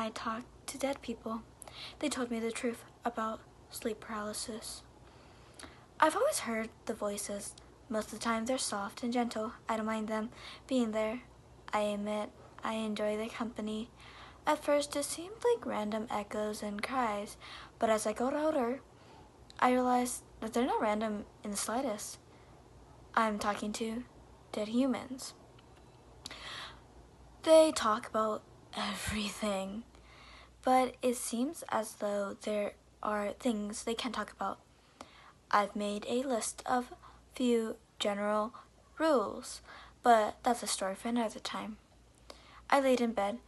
I talked to dead people. They told me the truth about sleep paralysis. I've always heard the voices. Most of the time they're soft and gentle. I don't mind them being there. I admit I enjoy their company. At first it seemed like random echoes and cries, but as I got older, I realized that they're not random in the slightest. I'm talking to dead humans. They talk about everything, but it seems as though there are things they can't talk about. I've made a list of few general rules, but that's a story for another time. I laid in bed.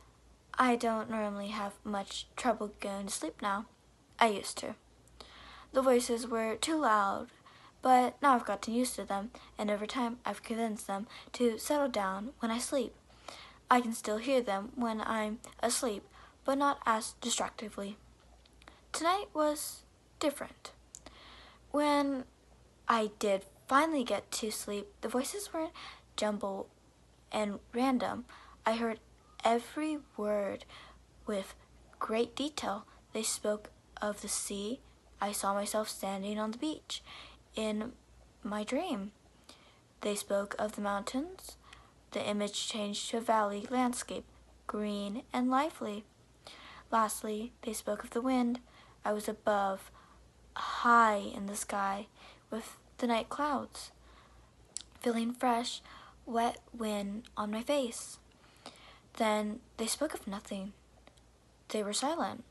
I don't normally have much trouble going to sleep now. I used to. The voices were too loud, but now I've gotten used to them, and over time I've convinced them to settle down when I sleep. I can still hear them when I'm asleep, but not as distractively. Tonight was different. When I did finally get to sleep, the voices weren't jumbled and random. I heard every word with great detail. They spoke of the sea. I saw myself standing on the beach in my dream. They spoke of the mountains. The image changed to a valley landscape, green and lively. Lastly, they spoke of the wind. I was above, high in the sky, with the night clouds, feeling fresh, wet wind on my face. Then they spoke of nothing. They were silent.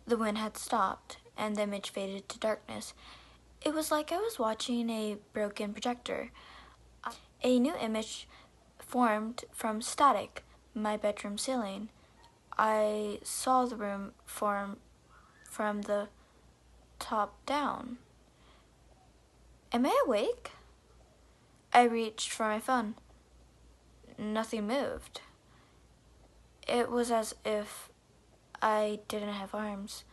The wind had stopped, and the image faded to darkness. It was like I was watching a broken projector. A new image formed from static, my bedroom ceiling. I saw the room form from the top down. Am I awake? I reached for my phone. Nothing moved. It was as if I didn't have arms.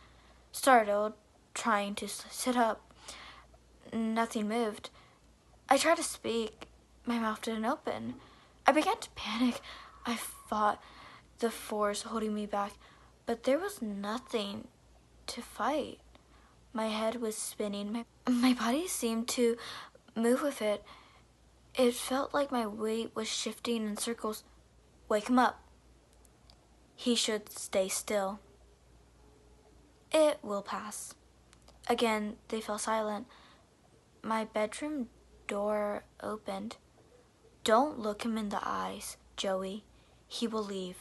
Startled, trying to sit up. Nothing moved. I tried to speak. My mouth didn't open. I began to panic. I fought the force holding me back, but there was nothing to fight. My head was spinning. My body seemed to move with it. It felt like my weight was shifting in circles. Wake him up. He should stay still. It will pass. Again, they fell silent. My bedroom door opened. Don't look him in the eyes, Joey. He will leave.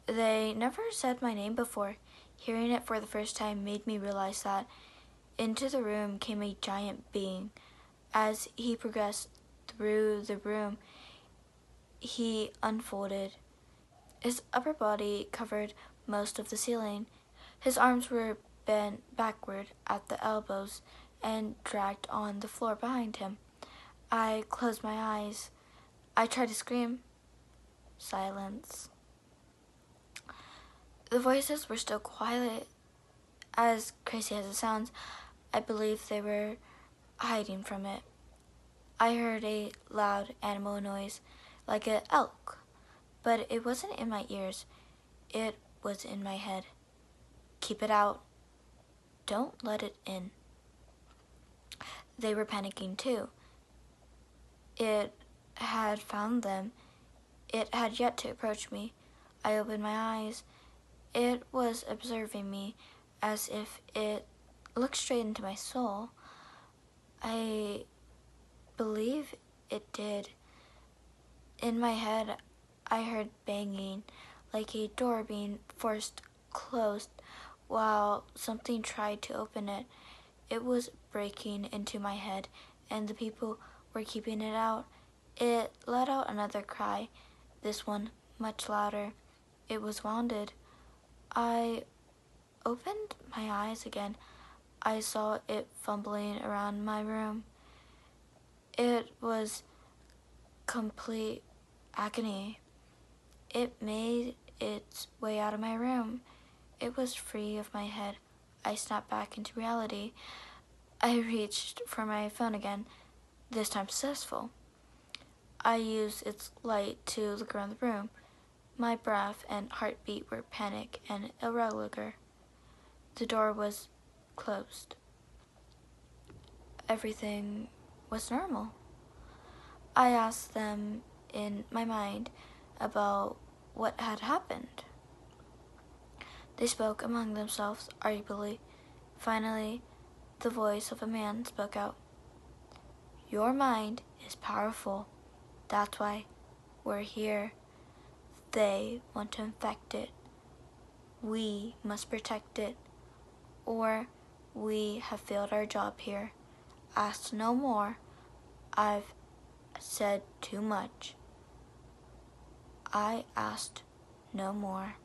They never said my name before. Hearing it for the first time made me realize that into the room came a giant being. As he progressed through the room, he unfolded. His upper body covered most of the ceiling. His arms were bent backward at the elbows and dragged on the floor behind him. I closed my eyes. I tried to scream. Silence. The voices were still quiet. As crazy as it sounds, I believe they were hiding from it. I heard a loud animal noise, like an elk, but it wasn't in my ears. It was in my head. Keep it out. Don't let it in. They were panicking too. It had found them. It had yet to approach me. I opened my eyes. It was observing me as if it looked straight into my soul. I believe it did. In my head, I heard banging, like a door being forced closed while something tried to open it. It was breaking into my head, and the people were keeping it out. It let out another cry, this one much louder. It was wounded. I opened my eyes again. I saw it fumbling around my room. It was complete agony. It made its way out of my room. It was free of my head. I snapped back into reality. I reached for my phone again, this time successful. I used its light to look around the room. My breath and heartbeat were panic and irregular. The door was closed. Everything was normal. I asked them in my mind about what had happened. They spoke among themselves audibly. Finally, the voice of a man spoke out. Your mind is powerful. That's why we're here. They want to infect it. We must protect it, or we have failed our job here. Ask no more. I've said too much. I asked no more.